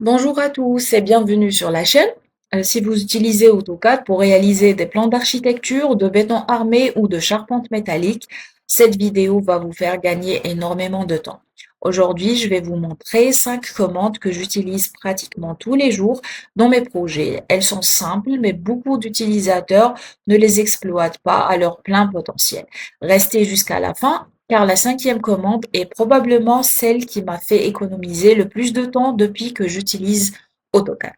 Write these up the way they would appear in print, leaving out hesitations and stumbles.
Bonjour à tous et bienvenue sur la chaîne. Si vous utilisez AutoCAD pour réaliser des plans d'architecture, de béton armé ou de charpente métallique, cette vidéo va vous faire gagner énormément de temps. Aujourd'hui, je vais vous montrer 5 commandes que j'utilise pratiquement tous les jours dans mes projets. Elles sont simples, mais beaucoup d'utilisateurs ne les exploitent pas à leur plein potentiel. Restez jusqu'à la fin car la cinquième commande est probablement celle qui m'a fait économiser le plus de temps depuis que j'utilise AutoCAD.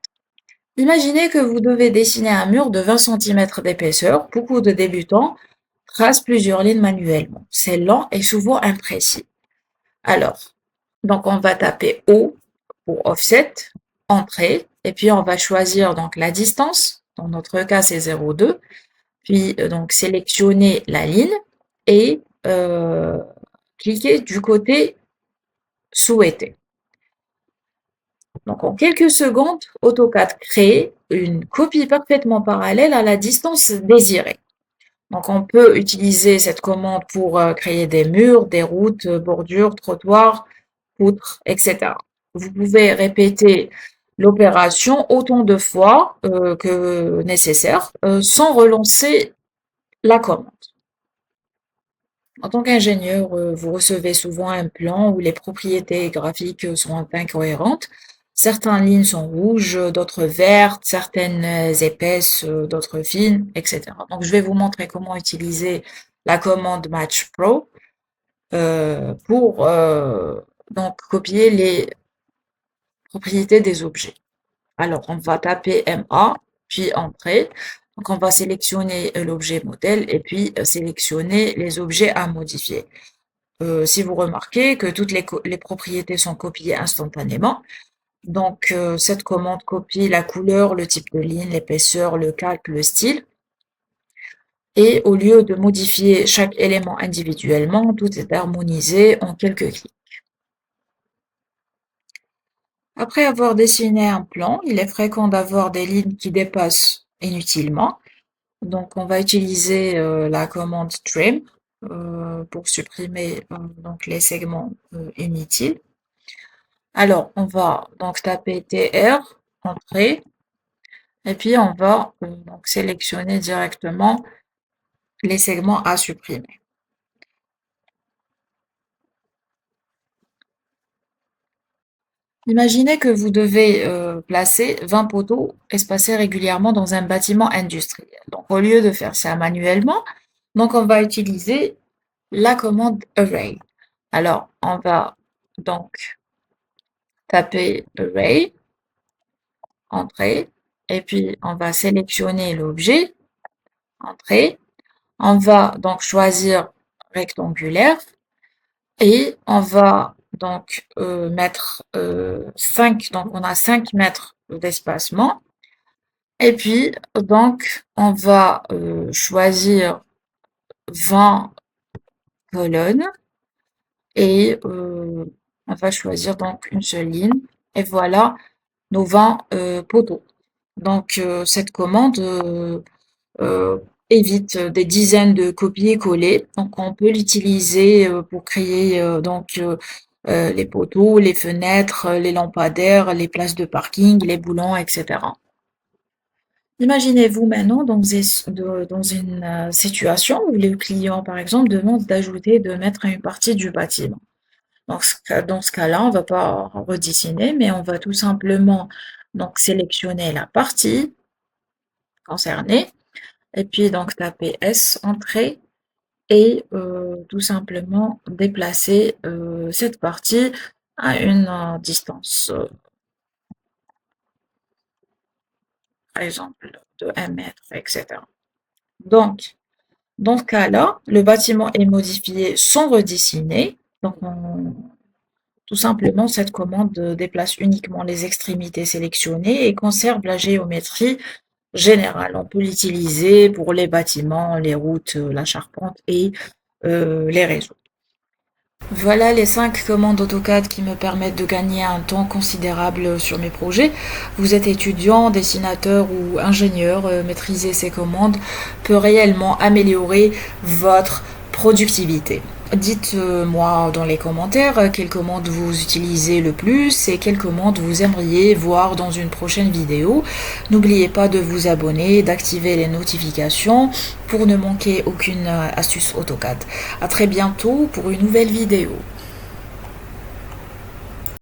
Imaginez que vous devez dessiner un mur de 20 centimètres d'épaisseur. Beaucoup de débutants tracent plusieurs lignes manuellement. C'est lent et souvent imprécis. Alors, donc on va taper O pour offset, entrée, et puis on va choisir donc la distance. Dans notre cas, c'est 0,2. Puis donc sélectionner la ligne et cliquer du côté souhaité. Donc en quelques secondes, AutoCAD crée une copie parfaitement parallèle à la distance désirée. Donc on peut utiliser cette commande pour créer des murs, des routes, bordures, trottoirs, poutres, etc. Vous pouvez répéter l'opération autant de fois que nécessaire sans relancer la commande. En tant qu'ingénieur, vous recevez souvent un plan où les propriétés graphiques sont incohérentes. Certaines lignes sont rouges, d'autres vertes, certaines épaisses, d'autres fines, etc. Donc, je vais vous montrer comment utiliser la commande Match Pro pour donc copier les propriétés des objets. Alors, on va taper MA, puis Entrée. Donc, on va sélectionner l'objet modèle et puis sélectionner les objets à modifier. Si vous remarquez que toutes les propriétés sont copiées instantanément, donc cette commande copie la couleur, le type de ligne, l'épaisseur, le calque, le style. Et au lieu de modifier chaque élément individuellement, tout est harmonisé en quelques clics. Après avoir dessiné un plan, il est fréquent d'avoir des lignes qui dépassent inutilement. Donc on va utiliser la commande trim pour supprimer donc les segments inutiles. Alors, on va donc taper TR, entrée, et puis on va donc sélectionner directement les segments à supprimer. Imaginez que vous devez placer 20 poteaux espacés régulièrement dans un bâtiment industriel. Donc, au lieu de faire ça manuellement, donc on va utiliser la commande Array. Alors, on va donc taper Array, entrée, et puis on va sélectionner l'objet, entrée. On va donc choisir rectangulaire et on va donc mettre 5, donc on a 5 mètres d'espacement. Et puis donc on va choisir 20 colonnes et on va choisir donc une seule ligne. Et voilà nos 20 poteaux. Donc cette commande euh, évite des dizaines de copier-coller. Donc, on peut l'utiliser pour créer les poteaux, les fenêtres, les lampadaires, les places de parking, les boulons, etc. Imaginez-vous maintenant dans une situation où le client, par exemple, demande d'ajouter, de mettre une partie du bâtiment. Dans ce cas-là, on ne va pas redessiner, mais on va tout simplement donc sélectionner la partie concernée et puis donc taper S, entrée, et tout simplement déplacer cette partie à une distance, par exemple, de 1 mètre, etc. Donc, dans ce cas-là, le bâtiment est modifié sans redessiner. Donc, tout simplement, cette commande déplace uniquement les extrémités sélectionnées et conserve la géométrie générale. On peut l'utiliser pour les bâtiments, les routes, la charpente et les réseaux. Voilà les 5 commandes AutoCAD qui me permettent de gagner un temps considérable sur mes projets. Vous êtes étudiant, dessinateur ou ingénieur, maîtriser ces commandes peut réellement améliorer votre productivité. Dites-moi dans les commentaires quelle commande vous utilisez le plus et quelle commande vous aimeriez voir dans une prochaine vidéo. N'oubliez pas de vous abonner, d'activer les notifications pour ne manquer aucune astuce AutoCAD. À très bientôt pour une nouvelle vidéo.